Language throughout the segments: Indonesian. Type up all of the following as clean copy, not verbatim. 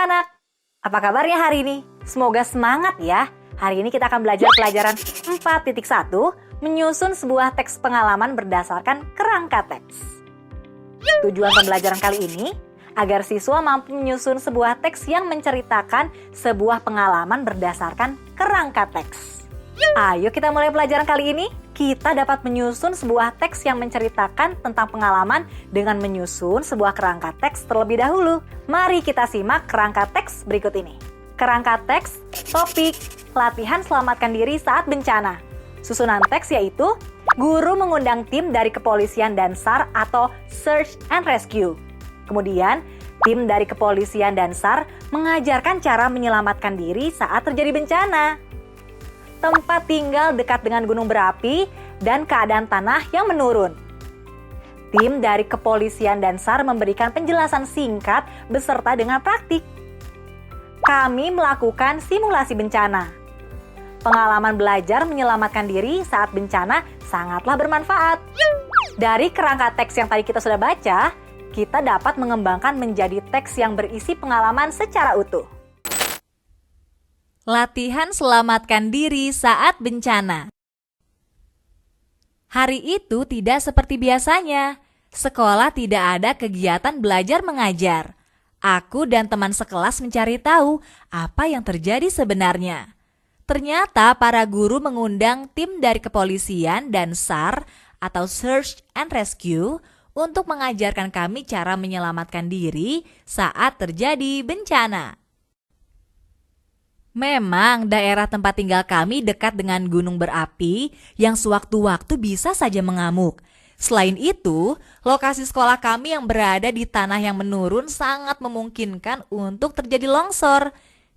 anak-anak, apa kabarnya hari ini? Semoga semangat ya. Hari ini kita akan belajar pelajaran 4.1 menyusun sebuah teks pengalaman berdasarkan kerangka teks. Tujuan pembelajaran kali ini agar siswa mampu menyusun sebuah teks yang menceritakan sebuah pengalaman berdasarkan kerangka teks. Ayo kita mulai pelajaran kali ini. Kita dapat menyusun sebuah teks yang menceritakan tentang pengalaman dengan menyusun sebuah kerangka teks terlebih dahulu. Mari kita simak kerangka teks berikut ini. Kerangka teks, topik, latihan selamatkan diri saat bencana. Susunan teks yaitu, guru mengundang tim dari kepolisian dan SAR atau Search and Rescue. Kemudian, tim dari kepolisian dan SAR mengajarkan cara menyelamatkan diri saat terjadi bencana. Tempat tinggal dekat dengan gunung berapi, dan keadaan tanah yang menurun. Tim dari kepolisian dan SAR memberikan penjelasan singkat beserta dengan praktik. Kami melakukan simulasi bencana. Pengalaman belajar menyelamatkan diri saat bencana sangatlah bermanfaat. Dari kerangka teks yang tadi kita sudah baca, kita dapat mengembangkan menjadi teks yang berisi pengalaman secara utuh. Latihan selamatkan diri saat bencana. Hari itu tidak seperti biasanya. Sekolah tidak ada kegiatan belajar mengajar. Aku dan teman sekelas mencari tahu apa yang terjadi sebenarnya. Ternyata para guru mengundang tim dari kepolisian dan SAR atau Search and Rescue untuk mengajarkan kami cara menyelamatkan diri saat terjadi bencana. Memang daerah tempat tinggal kami dekat dengan gunung berapi yang sewaktu-waktu bisa saja mengamuk. Selain itu, lokasi sekolah kami yang berada di tanah yang menurun sangat memungkinkan untuk terjadi longsor.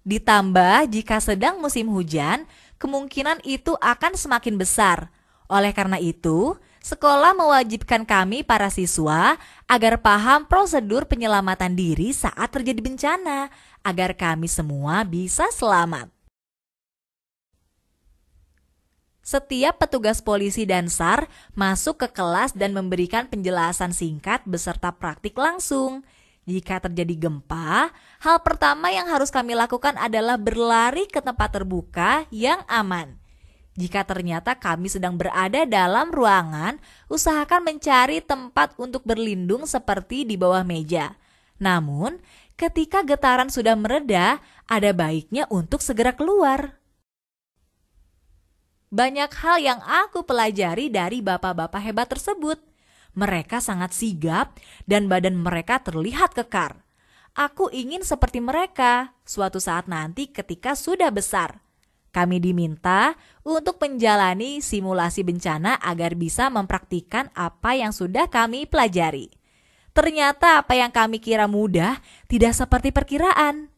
Ditambah jika sedang musim hujan, kemungkinan itu akan semakin besar. Oleh karena itu, sekolah mewajibkan kami para siswa agar paham prosedur penyelamatan diri saat terjadi bencana, agar kami semua bisa selamat. Setiap petugas polisi dan SAR masuk ke kelas dan memberikan penjelasan singkat beserta praktik langsung. Jika terjadi gempa, hal pertama yang harus kami lakukan adalah berlari ke tempat terbuka yang aman. Jika ternyata kami sedang berada dalam ruangan, usahakan mencari tempat untuk berlindung seperti di bawah meja. Namun, ketika getaran sudah mereda, ada baiknya untuk segera keluar. Banyak hal yang aku pelajari dari bapak-bapak hebat tersebut. Mereka sangat sigap dan badan mereka terlihat kekar. Aku ingin seperti mereka suatu saat nanti ketika sudah besar. Kami diminta untuk menjalani simulasi bencana agar bisa mempraktikkan apa yang sudah kami pelajari. Ternyata apa yang kami kira mudah tidak seperti perkiraan.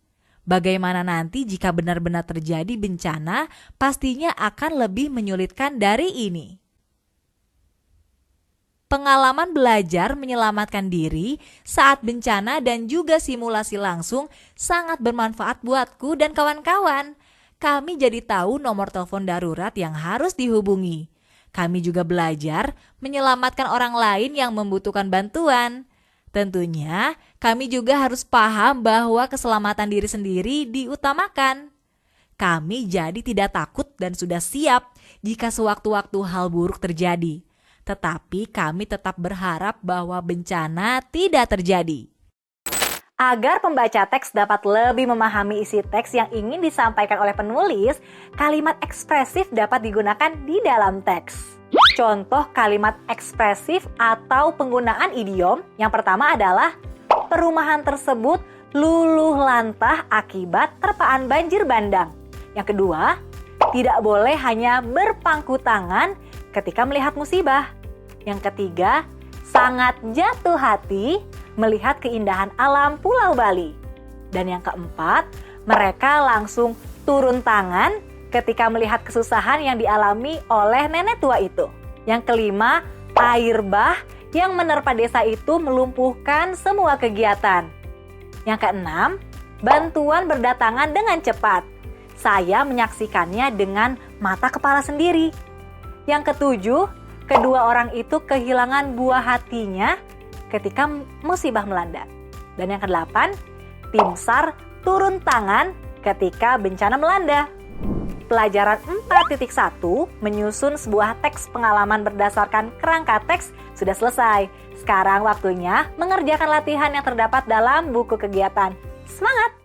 Bagaimana nanti jika benar-benar terjadi bencana, pastinya akan lebih menyulitkan dari ini. Pengalaman belajar menyelamatkan diri saat bencana dan juga simulasi langsung sangat bermanfaat buatku dan kawan-kawan. Kami jadi tahu nomor telepon darurat yang harus dihubungi. Kami juga belajar menyelamatkan orang lain yang membutuhkan bantuan. Tentunya, kami juga harus paham bahwa keselamatan diri sendiri diutamakan. Kami jadi tidak takut dan sudah siap jika sewaktu-waktu hal buruk terjadi. Tetapi kami tetap berharap bahwa bencana tidak terjadi. Agar pembaca teks dapat lebih memahami isi teks yang ingin disampaikan oleh penulis, kalimat ekspresif dapat digunakan di dalam teks. Contoh kalimat ekspresif atau penggunaan idiom yang pertama adalah perumahan tersebut luluh lantah akibat terpaan banjir bandang. Yang kedua, tidak boleh hanya berpangku tangan ketika melihat musibah. Yang ketiga, sangat jatuh hati melihat keindahan alam Pulau Bali. Dan yang keempat, mereka langsung turun tangan ketika melihat kesusahan yang dialami oleh nenek tua itu. Yang kelima, air bah yang menerpa desa itu melumpuhkan semua kegiatan. Yang keenam, bantuan berdatangan dengan cepat. Saya menyaksikannya dengan mata kepala sendiri. Yang ketujuh, kedua orang itu kehilangan buah hatinya ketika musibah melanda. Dan yang kedelapan, tim SAR turun tangan ketika bencana melanda. Pelajaran 4.1 menyusun sebuah teks pengalaman berdasarkan kerangka teks sudah selesai. Sekarang waktunya mengerjakan latihan yang terdapat dalam buku kegiatan. Semangat!